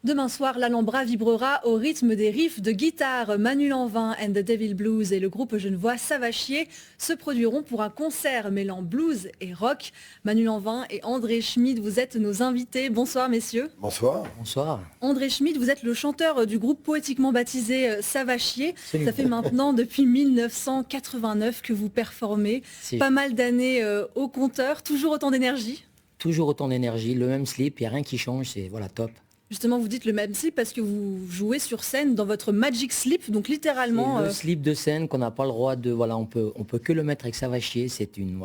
Demain soir, l'Alhambra vibrera au rythme des riffs de guitare. Manu Lanvin and the Devil Blues et le groupe genevois Savachier se produiront pour un concert mêlant blues et rock. Manu Lanvin et André Schmid, vous êtes nos invités. Bonsoir messieurs. Bonsoir. Bonsoir. André Schmid, vous êtes le chanteur du groupe poétiquement baptisé Savachier. Absolument. Ça fait maintenant depuis 1989 que vous performez. Pas mal d'années au compteur, toujours autant d'énergie. Toujours autant d'énergie, le même slip, il n'y a rien qui change, c'est voilà, top. Justement, vous dites le même slip parce que vous jouez sur scène dans votre Magic Slip, donc littéralement... C'est le slip de scène qu'on n'a pas le droit de... Voilà, on peut que le mettre avec Savachier, c'est une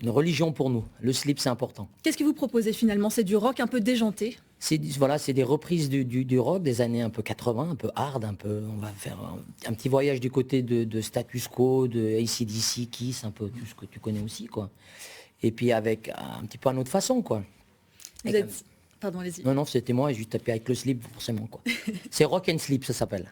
religion pour nous. Le slip, c'est important. Qu'est-ce que vous proposez finalement? C'est du rock un peu déjanté? C'est des reprises du rock des années un peu 80, un peu hard, on va faire un petit voyage du côté de Status Quo, de AC/DC, Kiss, un peu tout ce que tu connais aussi, quoi. Et puis avec un petit peu à notre façon, quoi. Pardon, allez-y. Non, c'était moi, et je tapais avec le slip, forcément, quoi. C'est Rock and Slip, ça s'appelle.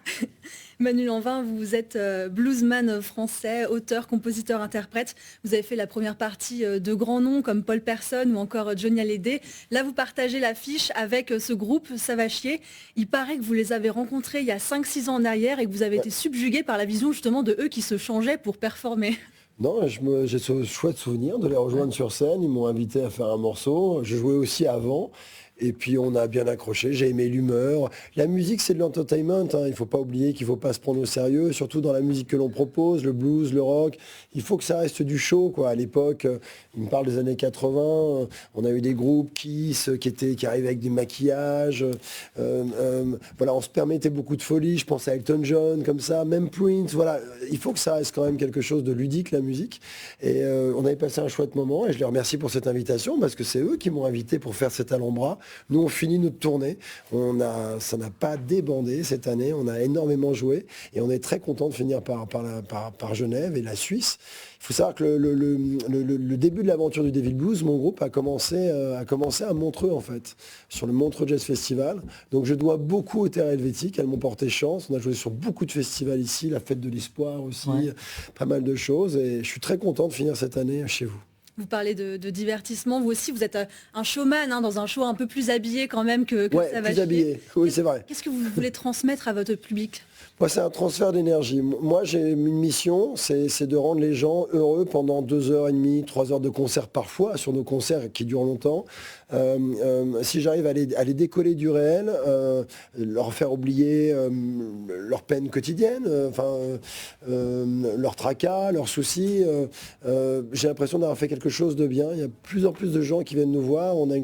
Manu Lanvin, vous êtes bluesman français, auteur, compositeur, interprète. Vous avez fait la première partie de grands noms comme Paul Person ou encore Johnny Hallyday. Là, vous partagez l'affiche avec ce groupe Savachier. Il paraît que vous les avez rencontrés il y a 5-6 ans en arrière et que vous avez été subjugué par la vision justement de eux qui se changeaient pour performer. Non, j'ai ce chouette souvenir de les rejoindre sur scène. Ils m'ont invité à faire un morceau. Je jouais aussi avant. Et puis on a bien accroché, j'ai aimé l'humeur. La musique, c'est de l'entertainment, hein. Il ne faut pas oublier qu'il ne faut pas se prendre au sérieux, surtout dans la musique que l'on propose, le blues, le rock. Il faut que ça reste du show, quoi. À l'époque, il me parle des années 80, on a eu des groupes Kiss qui arrivaient avec des maquillages. Voilà, on se permettait beaucoup de folie, je pense à Elton John, comme ça, même Prince. Voilà, il faut que ça reste quand même quelque chose de ludique, la musique. Et on avait passé un chouette moment et je les remercie pour cette invitation parce que c'est eux qui m'ont invité pour faire cet Alhambra. Nous, on finit notre tournée. Ça n'a pas débandé cette année. On a énormément joué et on est très content de finir par Genève et la Suisse. Il faut savoir que le début de l'aventure du Devil Blues, mon groupe a commencé à Montreux, en fait, sur le Montreux Jazz Festival. Donc je dois beaucoup aux Terres Helvétiques. Elles m'ont porté chance. On a joué sur beaucoup de festivals ici, la Fête de l'Espoir aussi, pas mal de choses. Et je suis très content de finir cette année chez vous. Vous parlez de divertissement, vous aussi, vous êtes un showman, hein, dans un show un peu plus habillé quand même que Savachier. Plus habillé, oui, c'est vrai. Qu'est-ce que vous voulez transmettre à votre public? Moi, c'est un transfert d'énergie. Moi, j'ai une mission, c'est de rendre les gens heureux pendant 2h30, 3 heures de concert parfois, sur nos concerts qui durent longtemps. Si j'arrive à les décoller du réel, leur faire oublier leur peine quotidienne, leur tracas, leurs soucis, j'ai l'impression d'avoir fait quelque chose de bien. Il y a de plus en plus de gens qui viennent nous voir. On a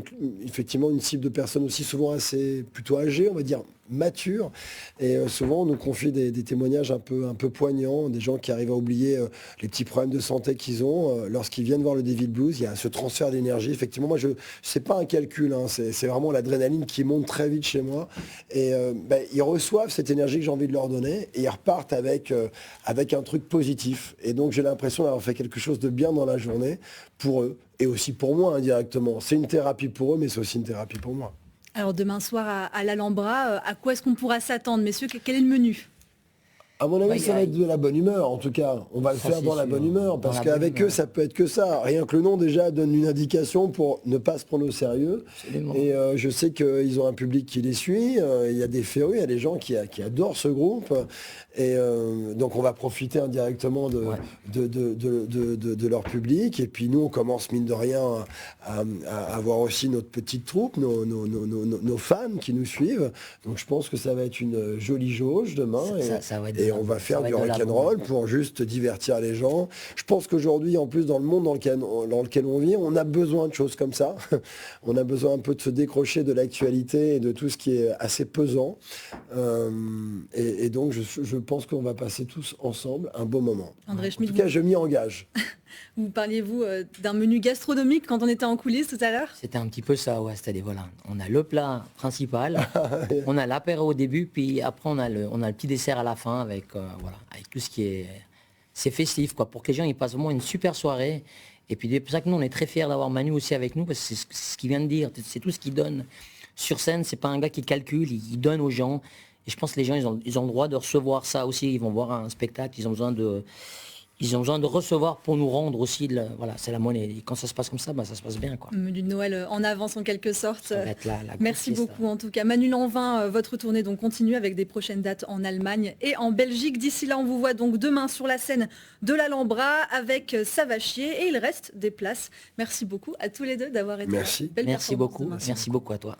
effectivement une cible de personnes aussi souvent assez plutôt âgées, on va dire matures. Et souvent on nous confie des témoignages un peu poignants, des gens qui arrivent à oublier les petits problèmes de santé qu'ils ont. Lorsqu'ils viennent voir le Devil Blues, il y a ce transfert d'énergie. Effectivement, moi, c'est pas un calcul, hein, c'est vraiment l'adrénaline qui monte très vite chez moi. Et ils reçoivent cette énergie que j'ai envie de leur donner et ils repartent avec un truc positif. Et donc j'ai l'impression d'avoir fait quelque chose de bien dans la journée pour eux et aussi pour moi indirectement. C'est une thérapie pour eux, mais c'est aussi une thérapie pour moi. Alors demain soir à l'Alhambra, à quoi est-ce qu'on pourra s'attendre, messieurs? Quel est le menu? À mon avis, ça va être de la bonne humeur, en tout cas. On va le faire dans la bonne humeur, parce qu'avec eux, ça peut être que ça. Rien que le nom, déjà, donne une indication pour ne pas se prendre au sérieux. Absolument. Et je sais qu'ils ont un public qui les suit. Il y a des férus, il y a des gens qui adorent ce groupe. Et donc, on va profiter indirectement de leur public. Et puis, nous, on commence, mine de rien, à avoir aussi notre petite troupe, nos fans qui nous suivent. Donc, je pense que ça va être une jolie jauge demain. Ça va être et on va faire du rock'n'roll pour juste divertir les gens. Je pense qu'aujourd'hui, en plus, dans le monde dans lequel on vit, on a besoin de choses comme ça. On a besoin un peu de se décrocher de l'actualité et de tout ce qui est assez pesant. Et donc, je pense qu'on va passer tous ensemble un beau moment. André Schmid, en tout cas, je m'y engage. Vous parliez-vous d'un menu gastronomique quand on était en coulisses tout à l'heure? C'était un petit peu ça, ouais. C'est-à-dire, voilà, on a le plat principal, on a l'apéro au début, puis après on a le petit dessert à la fin avec tout ce qui est... C'est festif, quoi, pour que les gens ils passent vraiment une super soirée. Et puis c'est pour ça que nous, on est très fiers d'avoir Manu aussi avec nous, parce que c'est ce qu'il vient de dire, c'est tout ce qu'il donne. Sur scène, c'est pas un gars qui calcule, il donne aux gens. Et je pense que les gens, ils ont le droit de recevoir ça aussi. Ils vont voir un spectacle, ils ont besoin de... ils ont besoin de recevoir pour nous rendre aussi, voilà, c'est la monnaie. Et quand ça se passe comme ça, ça se passe bien, quoi. Du Noël en avance en quelque sorte. Ça va être la Merci grosse beaucoup en tout cas. Manu Lanvin, votre tournée donc continue avec des prochaines dates en Allemagne et en Belgique. D'ici là, on vous voit donc demain sur la scène de l'Alhambra avec Savachier et il reste des places. Merci beaucoup à tous les deux d'avoir été là. Merci. Belle Merci performance beaucoup. demain. Merci beaucoup à toi.